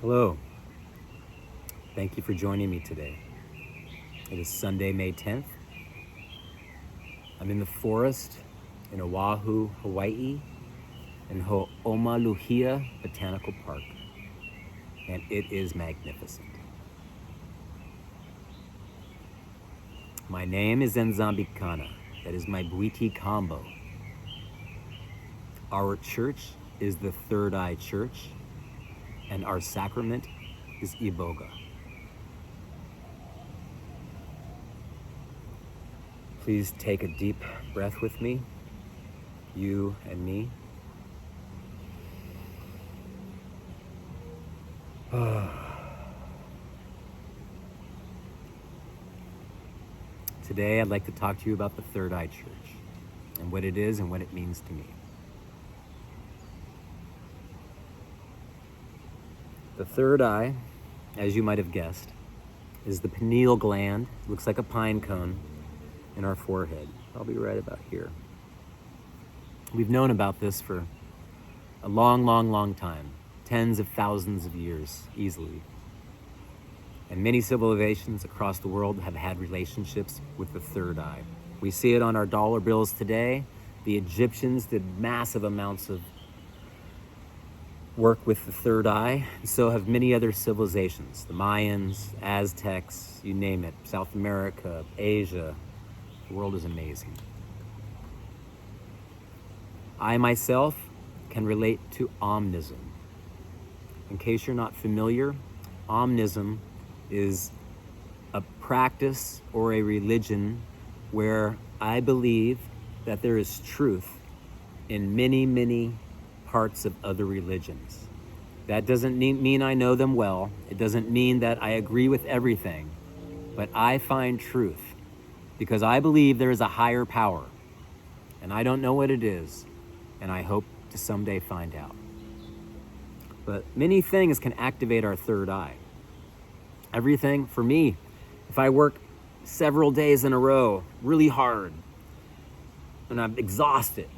Hello. Thank you for joining me today. It is Sunday, May 10th. I'm in the forest in Oahu, Hawaii, in Ho'omaluhia Botanical Park, and it is magnificent. My name is Nzambikana. That is my Bwiti combo. Our church is the Third Eye Church, and our sacrament is Iboga. Please take a deep breath with me, you and me. Today, I'd like to talk to you about the Third Eye Church and what it is and what it means to me. The third eye, as you might have guessed, is the pineal gland. It looks like a pine cone in our forehead. I'll be right about here. We've known about this for a long time, tens of thousands of years, easily. And many civilizations across the world have had relationships with the third eye. We see it on our dollar bills today. The Egyptians did massive amounts of work with the third eye, and so have many other civilizations. The Mayans, Aztecs, you name it, South America, Asia. The world is amazing. I myself can relate to omnism. In case you're not familiar, omnism is a practice or a religion where I believe that there is truth in many parts of other religions. That doesn't mean I know them well. It doesn't mean that I agree with everything, but I find truth because I believe there is a higher power, and I don't know what it is, and I hope to someday find out. But many things can activate our third eye. Everything, for me, if I work several days in a row, really hard, and I'm exhausted,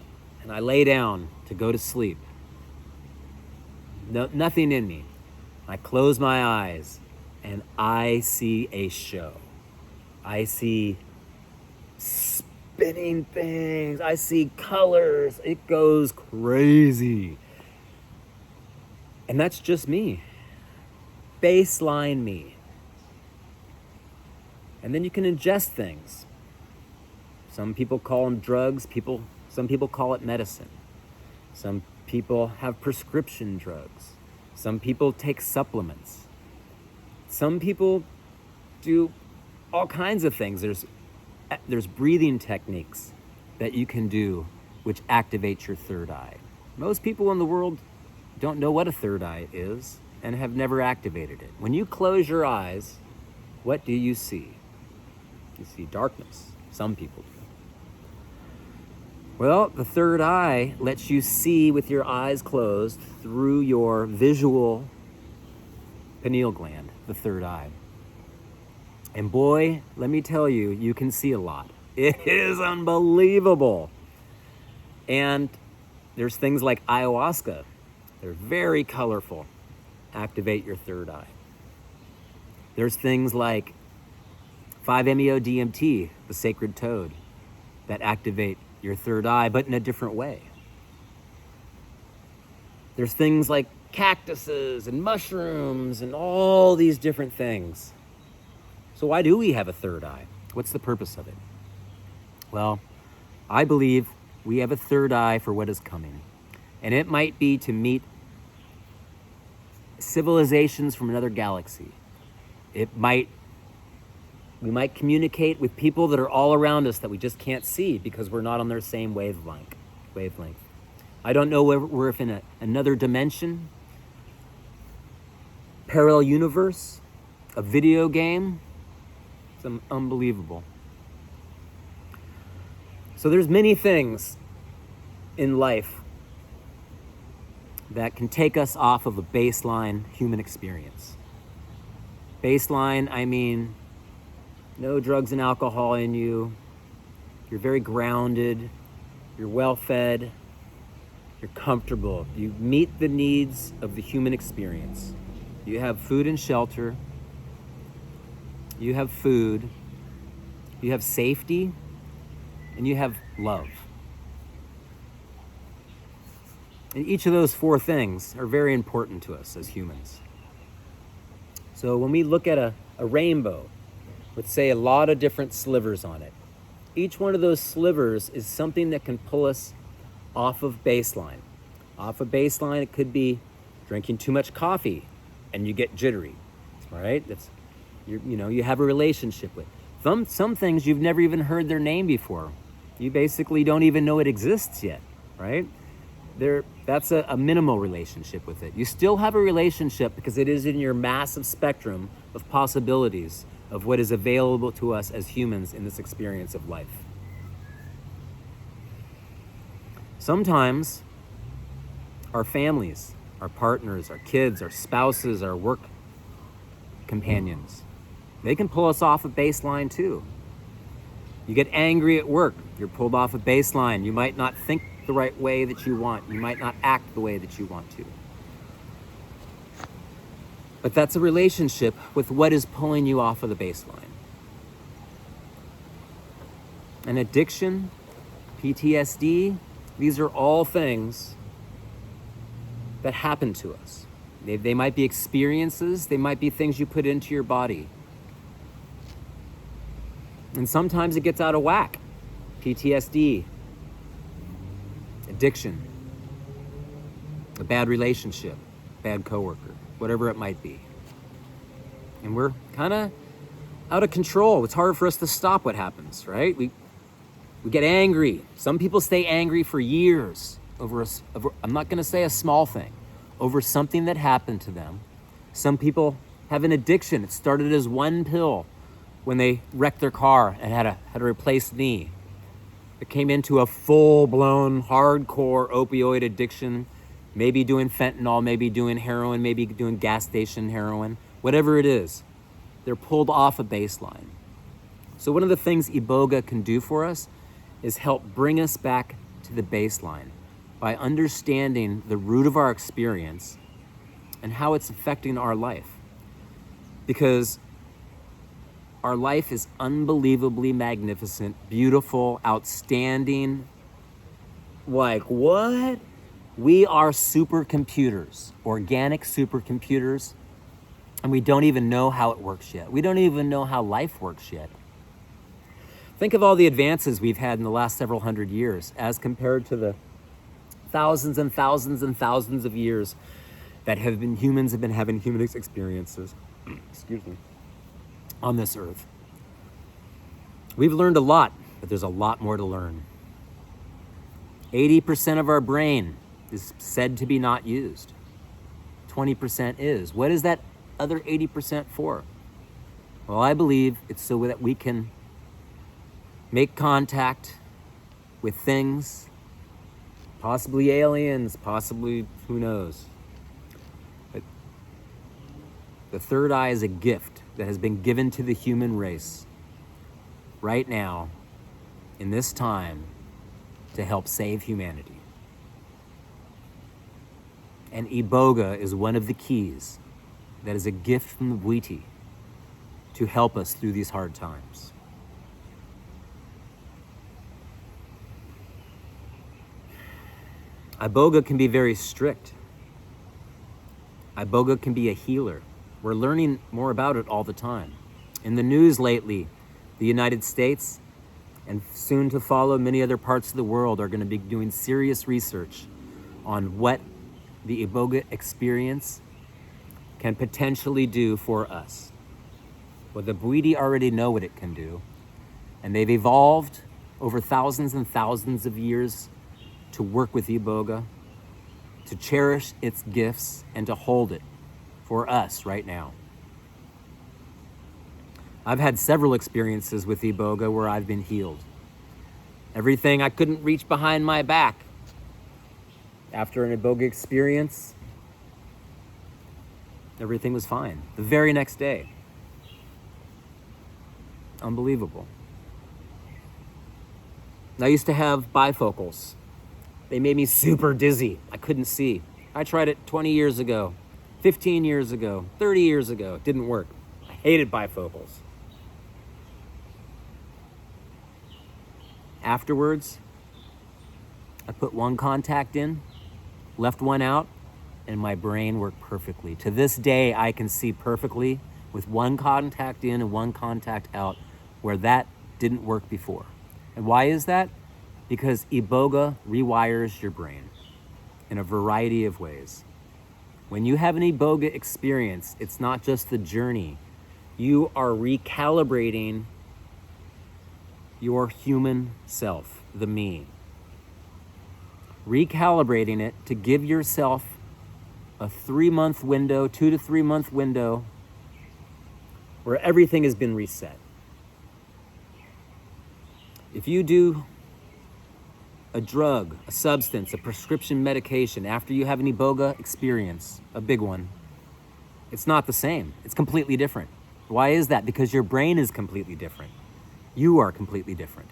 and I lay down to go to sleep, nothing in me. I close my eyes, and I see a show. I see spinning things. I see colors. It goes crazy. And that's just me. Baseline me. And then you can ingest things. Some people call them drugs. Some people call it medicine. Some people have prescription drugs. Some people take supplements. Some people do all kinds of things. There's breathing techniques that you can do which activate your third eye. Most people in the world don't know what a third eye is and have never activated it. When you close your eyes, what do you see? You see darkness. Some people do. Well, the third eye lets you see with your eyes closed through your visual pineal gland, the third eye. And boy, let me tell you, you can see a lot. It is unbelievable. And there's things like ayahuasca. They're very colorful. Activate your third eye. There's things like 5-MeO-DMT, the sacred toad, that activate your third eye, but in a different way. There's things like cactuses and mushrooms and all these different things. So why do we have a third eye? What's the purpose of it? Well, I believe we have a third eye for what is coming. And it might be to meet civilizations from another galaxy. We might communicate with people that are all around us that we just can't see because we're not on their same wavelength. I don't know whether we're in another dimension, parallel universe, a video game. It's unbelievable. So there's many things in life that can take us off of a baseline human experience. Baseline, I mean, no drugs and alcohol in you. You're very grounded. You're well fed. You're comfortable. You meet the needs of the human experience. You have food and shelter. You have food. You have safety. And you have love. And each of those four things are very important to us as humans. So when we look at a rainbow with, say, a lot of different slivers on it, each one of those slivers is something that can pull us off of baseline. Off of baseline, it could be drinking too much coffee and you get jittery, right? You have a relationship with. Some things you've never even heard their name before. You basically don't even know it exists yet, right? That's a minimal relationship with it. You still have a relationship because it is in your massive spectrum of possibilities of what is available to us as humans in this experience of life. Sometimes our families, our partners, our kids, our spouses, our work companions, they can pull us off a baseline too. You get angry at work, you're pulled off a baseline. You might not think the right way that you want. You might not act the way that you want to. But that's a relationship with what is pulling you off of the baseline. An addiction, PTSD, these are all things that happen to us. They might be experiences, they might be things you put into your body. And sometimes it gets out of whack. PTSD, addiction, a bad relationship, bad coworker, whatever it might be. And we're kind of out of control. It's hard for us to stop what happens, right? We get angry. Some people stay angry for years over I'm not going to say a small thing, over something that happened to them. Some people have an addiction. It started as one pill when they wrecked their car and had a replaced knee. It came into a full-blown, hardcore opioid addiction, maybe doing fentanyl, maybe doing heroin, maybe doing gas station heroin, whatever it is. They're pulled off a baseline. So one of the things Iboga can do for us is help bring us back to the baseline by understanding the root of our experience and how it's affecting our life. Because our life is unbelievably magnificent, beautiful, outstanding. Like what? We are supercomputers, organic supercomputers, and we don't even know how it works yet. We don't even know how life works yet. Think of all the advances we've had in the last several hundred years as compared to the thousands and thousands and thousands of years that humans have been having human experiences, excuse me, on this earth. We've learned a lot, but there's a lot more to learn. 80% of our brain is said to be not used. 20% is. What is that other 80% for? Well, I believe it's so that we can make contact with things, possibly aliens, possibly who knows. But the third eye is a gift that has been given to the human race right now, in this time, to help save humanity. And Iboga is one of the keys that is a gift from the Bwiti to help us through these hard times. Iboga can be very strict. Iboga can be a healer. We're learning more about it all the time. In the news lately, the United States, and soon to follow many other parts of the world, are going to be doing serious research on what the Iboga experience can potentially do for us. Well, the Bwiti already know what it can do, and they've evolved over thousands and thousands of years to work with Iboga, to cherish its gifts, and to hold it for us right now. I've had several experiences with Iboga where I've been healed. Everything I couldn't reach behind my back after an Iboga experience, everything was fine. The very next day. Unbelievable. I used to have bifocals. They made me super dizzy. I couldn't see. I tried it 20 years ago. 15 years ago, 30 years ago. It didn't work. I hated bifocals. Afterwards, I put one contact in, left one out, and my brain worked perfectly. To this day, I can see perfectly with one contact in and one contact out where that didn't work before. And why is that? Because Iboga rewires your brain in a variety of ways. When you have an Iboga experience, it's not just the journey. You are recalibrating your human self, the me. Recalibrating it to give yourself a 3-month window, 2 to 3 month window where everything has been reset. If you do a drug, a substance, a prescription medication after you have an Iboga experience, a big one, it's not the same. It's completely different. Why is that? Because your brain is completely different. You are completely different.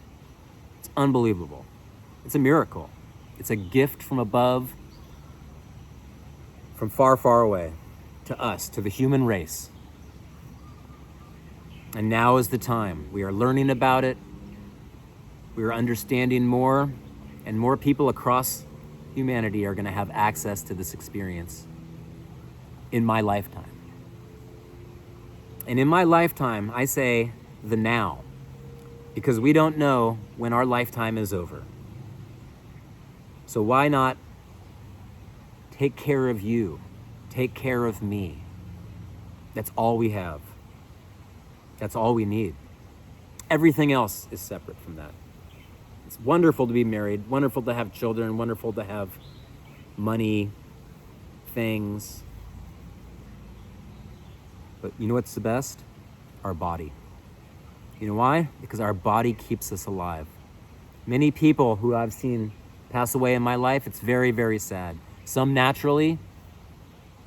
It's unbelievable. It's a miracle. It's a gift from above, from far, far away, to us, to the human race. And now is the time. We are learning about it. We are understanding more, and more people across humanity are going to have access to this experience in my lifetime. And in my lifetime, I say the now, because we don't know when our lifetime is over. So why not take care of you, take care of me? That's all we have. That's all we need. Everything else is separate from that. It's wonderful to be married, wonderful to have children, wonderful to have money, things. But you know what's the best? Our body. You know why? Because our body keeps us alive. Many people who I've seen pass away in my life, it's very, very sad. Some naturally,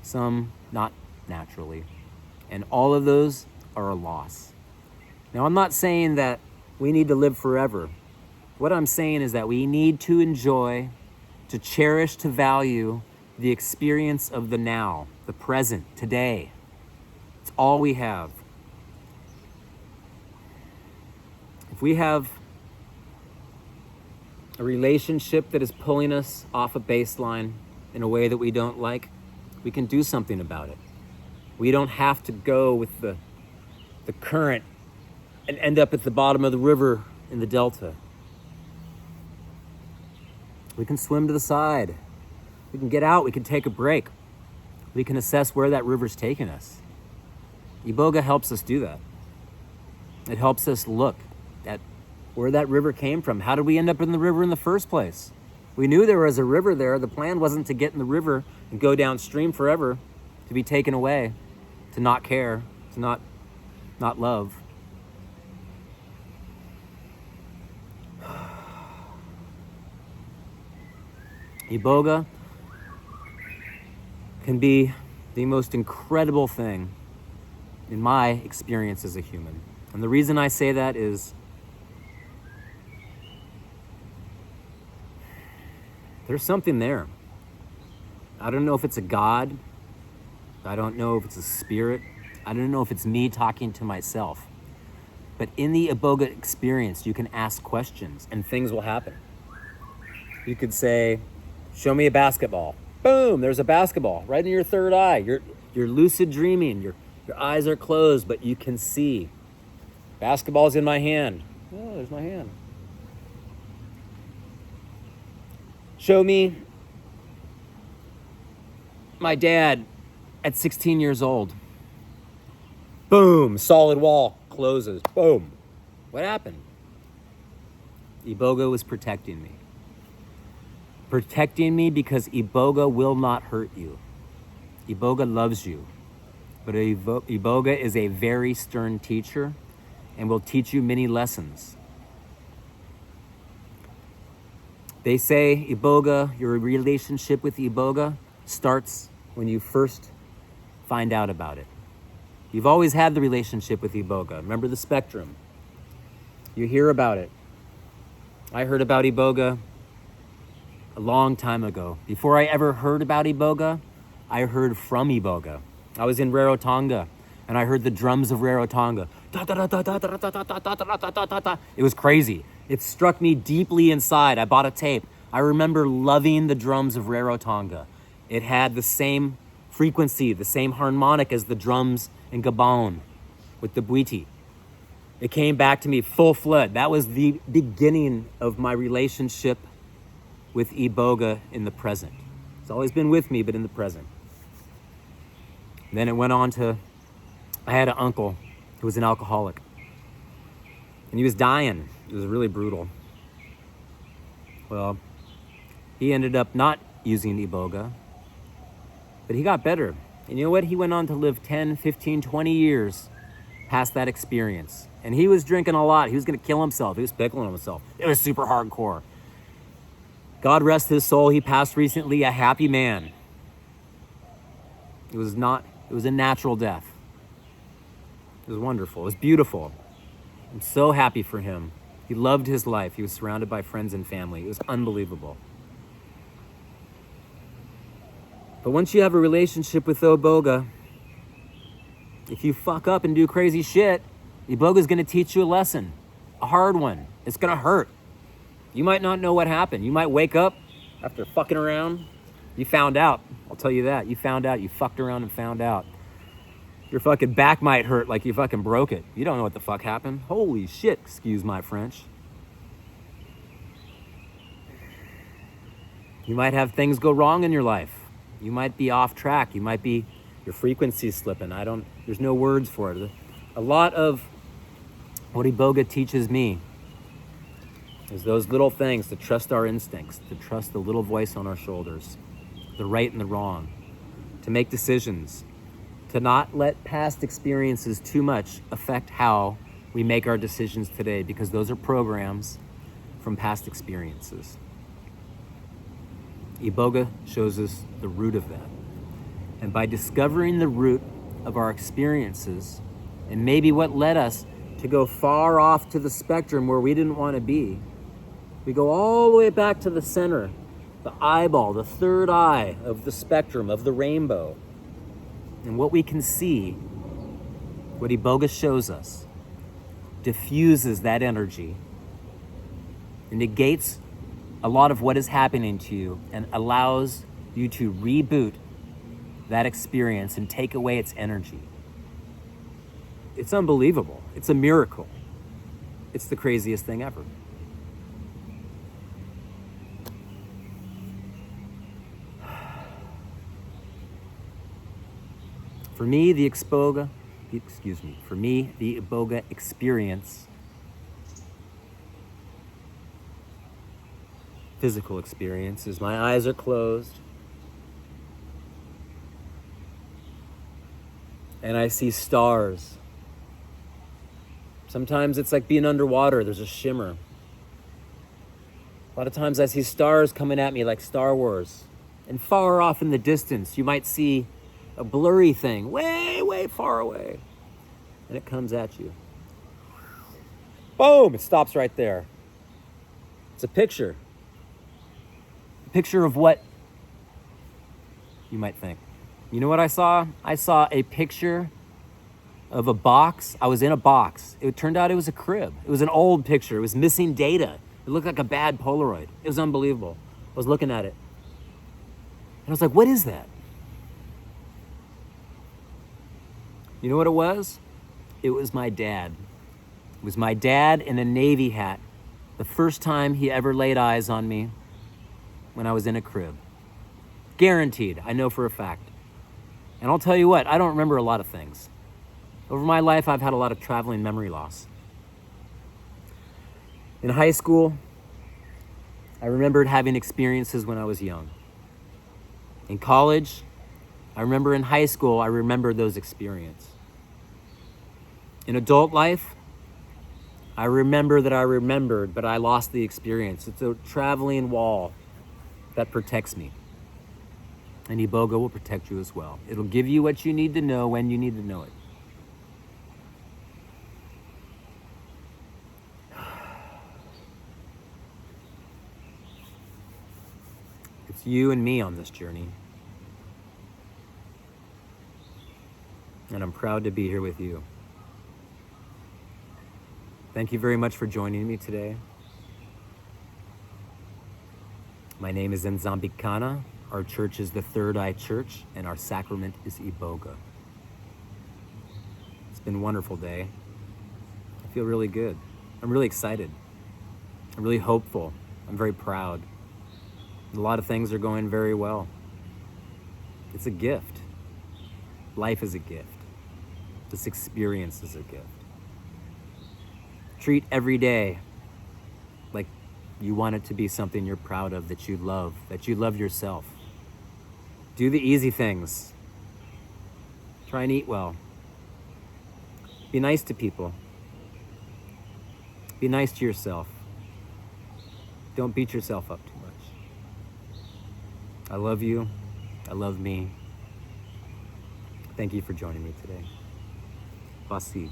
some not naturally. And all of those are a loss. Now, I'm not saying that we need to live forever. What I'm saying is that we need to enjoy, to cherish, to value the experience of the now, the present, today. It's all we have. If we have a relationship that is pulling us off a baseline in a way that we don't like, we can do something about it. We don't have to go with the current and end up at the bottom of the river in the delta. We can swim to the side. We can get out. We can take a break. We can assess where that river's taking us. Iboga helps us do that. It helps us look at where that river came from. How did we end up in the river in the first place? We knew there was a river there. The plan wasn't to get in the river and go downstream forever, to be taken away, to not care, to not love. Iboga can be the most incredible thing in my experience as a human. And the reason I say that is there's something there. I don't know if it's a God. I don't know if it's a spirit. I don't know if it's me talking to myself. But in the Iboga experience, you can ask questions and things will happen. You could say, show me a basketball. Boom, there's a basketball right in your third eye. You're lucid dreaming. Your eyes are closed, but you can see. Basketball's in my hand. Oh, there's my hand. Show me my dad at 16 years old. Boom, solid wall closes. Boom. What happened? Iboga was protecting me. Protecting me because Iboga will not hurt you. Iboga loves you. But Iboga is a very stern teacher and will teach you many lessons. They say Iboga, your relationship with Iboga starts when you first find out about it. You've always had the relationship with Iboga. Remember the spectrum. You hear about it. I heard about Iboga a long time ago. Before I ever heard about Iboga, I heard from Iboga. I was in Rarotonga, and I heard the drums of Rarotonga. It was crazy. It struck me deeply inside. I bought a tape. I remember loving the drums of Rarotonga. It had the same frequency, the same harmonic as the drums in Gabon with the Bwiti. It came back to me full flood. That was the beginning of my relationship with Iboga in the present. It's always been with me, but in the present. Then it went on to, I had an uncle who was an alcoholic. And he was dying. It was really brutal. Well, he ended up not using Iboga, but he got better. And you know what? He went on to live 10, 15, 20 years past that experience. And he was drinking a lot. He was going to kill himself. He was pickling himself. It was super hardcore. God rest his soul. He passed recently, a happy man. It was a natural death. It was wonderful. It was beautiful. I'm so happy for him. He loved his life. He was surrounded by friends and family. It was unbelievable. But once you have a relationship with Iboga, if you fuck up and do crazy shit, Iboga's gonna teach you a lesson, a hard one. It's gonna hurt. You might not know what happened. You might wake up after fucking around. You found out. I'll tell you that. You found out. You fucked around and found out. Your fucking back might hurt like you fucking broke it. You don't know what the fuck happened. Holy shit, excuse my French. You might have things go wrong in your life. You might be off track. You might be, your frequency's slipping. There's no words for it. A lot of what Iboga teaches me is those little things, to trust our instincts, to trust the little voice on our shoulders, the right and the wrong, to make decisions, to not let past experiences too much affect how we make our decisions today, because those are programs from past experiences. Iboga shows us the root of that. And by discovering the root of our experiences, and maybe what led us to go far off to the spectrum where we didn't want to be, we go all the way back to the center, the eyeball, the third eye of the spectrum, of the rainbow. And what we can see, what Iboga shows us, diffuses that energy and negates a lot of what is happening to you and allows you to reboot that experience and take away its energy. It's unbelievable. It's a miracle. It's the craziest thing ever. For me, the Iboga experience, physical experience, is my eyes are closed and I see stars. Sometimes it's like being underwater, there's a shimmer. A lot of times I see stars coming at me like Star Wars. And far off in the distance, you might see a blurry thing way, way far away. And it comes at you. Boom, it stops right there. It's a picture. A picture of what you might think. You know what I saw? I saw a picture of a box. I was in a box. It turned out it was a crib. It was an old picture. It was missing data. It looked like a bad Polaroid. It was unbelievable. I was looking at it. And I was like, what is that? You know what it was? It was my dad. It was my dad in a Navy hat. The first time he ever laid eyes on me when I was in a crib. Guaranteed, I know for a fact. And I'll tell you what, I don't remember a lot of things. Over my life, I've had a lot of traveling memory loss. In high school, I remembered having experiences when I was young. In college, I remember in high school, I remembered those experiences. In adult life, I remember that I remembered, but I lost the experience. It's a traveling wall that protects me. And Iboga will protect you as well. It'll give you what you need to know when you need to know it. It's you and me on this journey. and I'm proud to be here with you. Thank you very much for joining me today. My name is Nzambikana. Our church is the Third Eye Church, and our sacrament is Iboga. It's been a wonderful day. I feel really good. I'm really excited. I'm really hopeful. I'm very proud. A lot of things are going very well. It's a gift. Life is a gift. This experience is a gift. Treat every day like you want it to be something you're proud of, that you love yourself. Do the easy things. Try and eat well. Be nice to people. Be nice to yourself. Don't beat yourself up too much. I love you. I love me. Thank you for joining me today. Vasi.